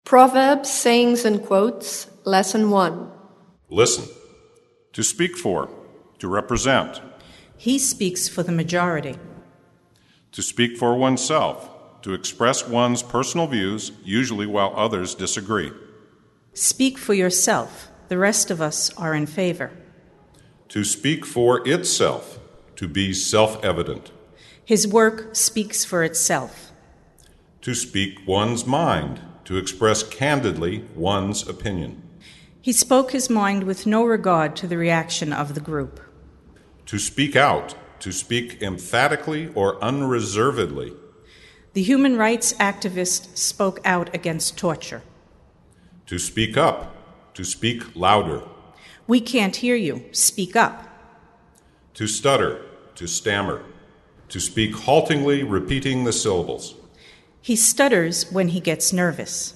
Proverbs, Sayings, and Quotes, Lesson 1. Listen. To speak for, to represent. He speaks for the majority. To speak for oneself, to express one's personal views, usually while others disagree. Speak for yourself. The rest of us are in favor. To speak for itself, to be self-evident. His work speaks for itself. To speak one's mind, to express candidly one's opinion. He spoke his mind with no regard to the reaction of the group. To speak out, to speak emphatically or unreservedly. The human rights activist spoke out against torture. To speak up, to speak louder. We can't hear you. Speak up. To stutter, to stammer. To speak haltingly, repeating the syllables. He stutters when he gets nervous.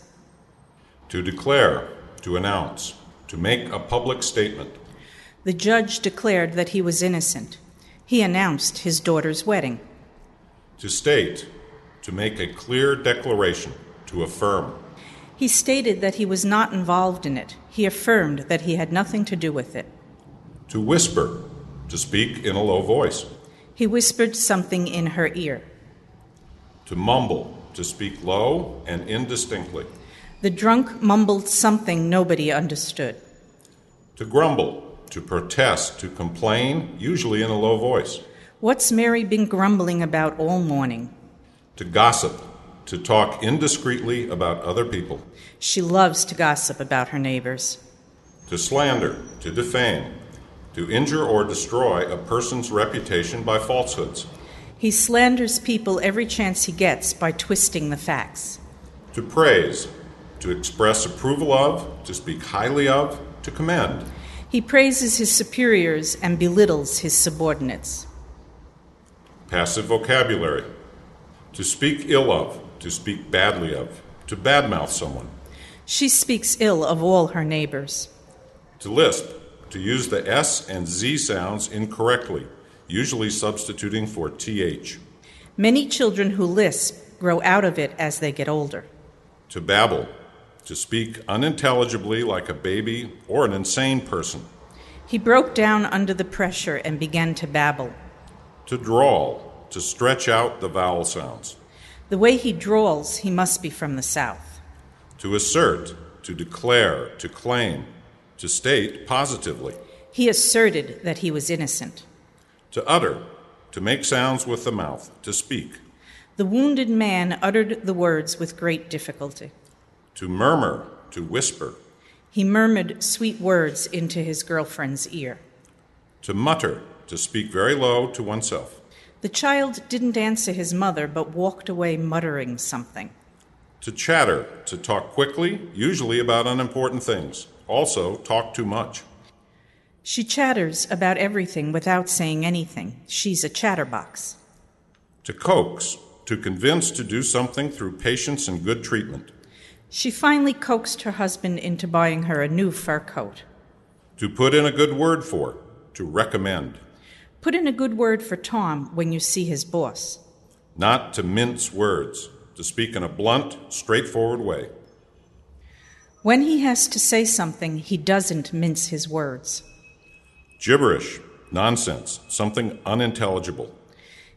To declare, to announce, to make a public statement. The judge declared that he was innocent. He announced his daughter's wedding. To state, to make a clear declaration, to affirm. He stated that he was not involved in it. He affirmed that he had nothing to do with it. To whisper, to speak in a low voice. He whispered something in her ear. To mumble, to speak low and indistinctly. The drunk mumbled something nobody understood. To grumble, to protest, to complain, usually in a low voice. What's Mary been grumbling about all morning? To gossip, to talk indiscreetly about other people. She loves to gossip about her neighbors. To slander, to defame, to injure or destroy a person's reputation by falsehoods. He slanders people every chance he gets by twisting the facts. To praise, to express approval of, to speak highly of, to commend. He praises his superiors and belittles his subordinates. Passive vocabulary. To speak ill of, to speak badly of, to badmouth someone. She speaks ill of all her neighbors. To lisp, to use the S and Z sounds incorrectly, usually substituting for TH. Many children who lisp grow out of it as they get older. To babble, to speak unintelligibly like a baby or an insane person. He broke down under the pressure and began to babble. To drawl, to stretch out the vowel sounds. The way he drawls, he must be from the South. To assert, to declare, to claim, to state positively. He asserted that he was innocent. To utter, to make sounds with the mouth, to speak. The wounded man uttered the words with great difficulty. To murmur, to whisper. He murmured sweet words into his girlfriend's ear. To mutter, to speak very low to oneself. The child didn't answer his mother, but walked away muttering something. To chatter, to talk quickly, usually about unimportant things. Also, talk too much. She chatters about everything without saying anything. She's a chatterbox. To coax, to convince to do something through patience and good treatment. She finally coaxed her husband into buying her a new fur coat. To put in a good word for, to recommend. Put in a good word for Tom when you see his boss. Not to mince words, to speak in a blunt, straightforward way. When he has to say something, he doesn't mince his words. Gibberish, nonsense, something unintelligible.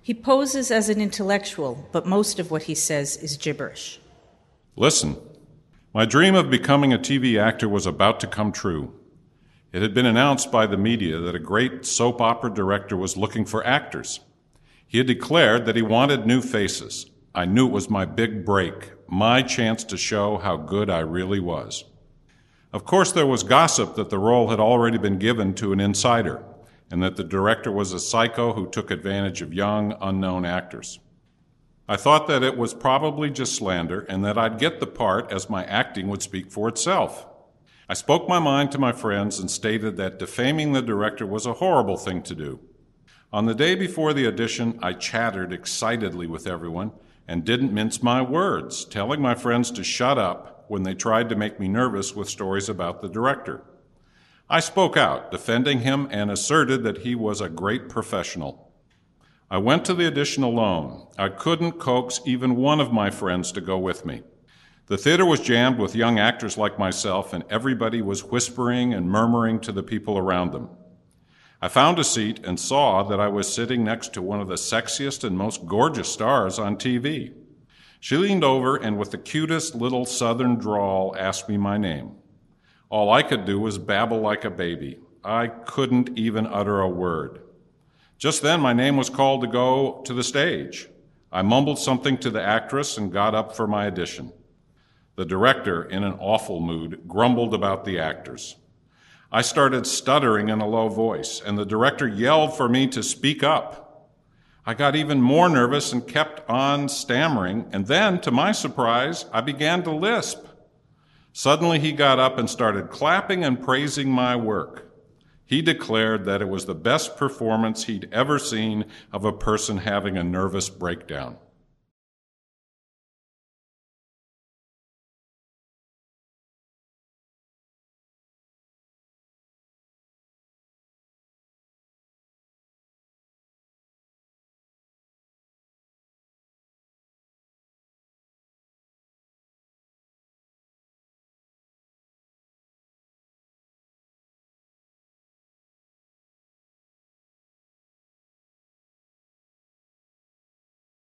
He poses as an intellectual, but most of what he says is gibberish. Listen, my dream of becoming a TV actor was about to come true. It had been announced by the media that a great soap opera director was looking for actors. He had declared that he wanted new faces. I knew it was my big break, my chance to show how good I really was. Of course, there was gossip that the role had already been given to an insider, and that the director was a psycho who took advantage of young, unknown actors. I thought that it was probably just slander, and that I'd get the part as my acting would speak for itself. I spoke my mind to my friends and stated that defaming the director was a horrible thing to do. On the day before the audition, I chattered excitedly with everyone and didn't mince my words, telling my friends to shut up when they tried to make me nervous with stories about the director. I spoke out, defending him, and asserted that he was a great professional. I went to the audition alone. I couldn't coax even one of my friends to go with me. The theater was jammed with young actors like myself, and everybody was whispering and murmuring to the people around them. I found a seat and saw that I was sitting next to one of the sexiest and most gorgeous stars on TV. She leaned over and with the cutest little southern drawl asked me my name. All I could do was babble like a baby. I couldn't even utter a word. Just then my name was called to go to the stage. I mumbled something to the actress and got up for my audition. The director, in an awful mood, grumbled about the actors. I started stuttering in a low voice, and the director yelled for me to speak up. I got even more nervous and kept on stammering, and then, to my surprise, I began to lisp. Suddenly he got up and started clapping and praising my work. He declared that it was the best performance he'd ever seen of a person having a nervous breakdown.